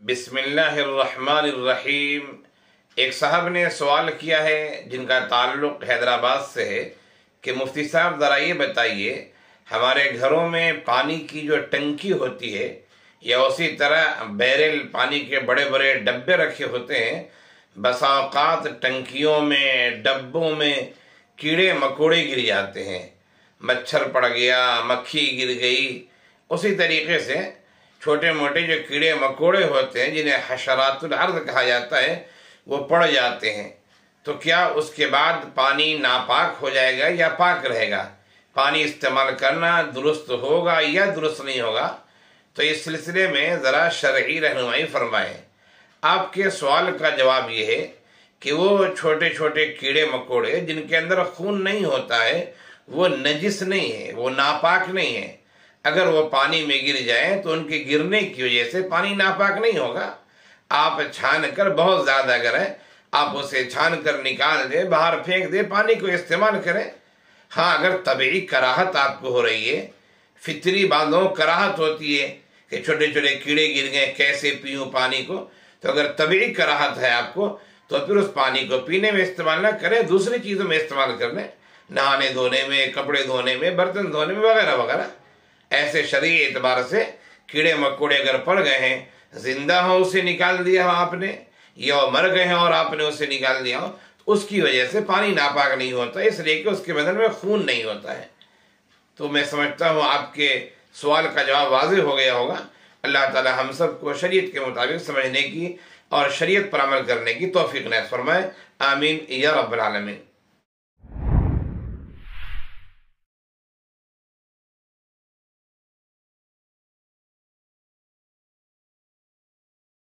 बिस्मिल्लाहिर्रहमानिर्रहीम। एक साहब ने सवाल किया है जिनका ताल्लुक़ हैदराबाद से है कि मुफ्ती साहब ज़रा ये बताइए, हमारे घरों में पानी की जो टंकी होती है या उसी तरह बैरल पानी के बड़े बड़े डब्बे रखे होते हैं, बसा औक़ात टंकियों में डब्बों में कीड़े मकोड़े गिर जाते हैं, मच्छर पड़ गया, मक्खी गिर गई। उसी तरीक़े से छोटे मोटे जो कीड़े मकोड़े होते हैं जिन्हें हशरातुल अर्द कहा जाता है वो पड़ जाते हैं, तो क्या उसके बाद पानी नापाक हो जाएगा या पाक रहेगा? पानी इस्तेमाल करना दुरुस्त होगा या दुरुस्त नहीं होगा? तो इस सिलसिले में ज़रा शरई रहनुमाई फरमाएं। आपके सवाल का जवाब ये है कि वो छोटे छोटे कीड़े मकोड़े जिनके अंदर खून नहीं होता है वो नजिस नहीं है, वो नापाक नहीं है। अगर वो पानी में गिर जाएं तो उनके गिरने की वजह से पानी नापाक नहीं होगा। आप छान कर, बहुत ज़्यादा अगर है आप उसे छान कर निकाल दे, बाहर फेंक दे, पानी को इस्तेमाल करें। हाँ, अगर तबई कराहत आपको हो रही है, फितरी बांधों कराहत होती है कि छोटे छोटे कीड़े गिर गए, कैसे पीऊँ पानी को, तो अगर तबई कराहत है आपको तो फिर उस पानी को पीने में इस्तेमाल ना करें, दूसरी चीज़ों में इस्तेमाल कर लें, नहाने धोने में, कपड़े धोने में, बर्तन धोने में वगैरह वगैरह। ऐसे शरई एतबार से कीड़े मकोड़े अगर पड़ गए हैं, जिंदा हो उसे निकाल दिया हो आपने, या मर गए हैं और आपने उसे निकाल दिया हो, तो उसकी वजह से पानी नापाक नहीं होता, इसलिए कि उसके बदन में खून नहीं होता है। तो मैं समझता हूँ आपके सवाल का जवाब वाज़ेह हो गया होगा। अल्लाह ताला हम सब को शरीयत के मुताबिक समझने की और शरीयत पर अमल करने की तौफीक इनायत फरमाए। आमीन या रब्बल आलमीन।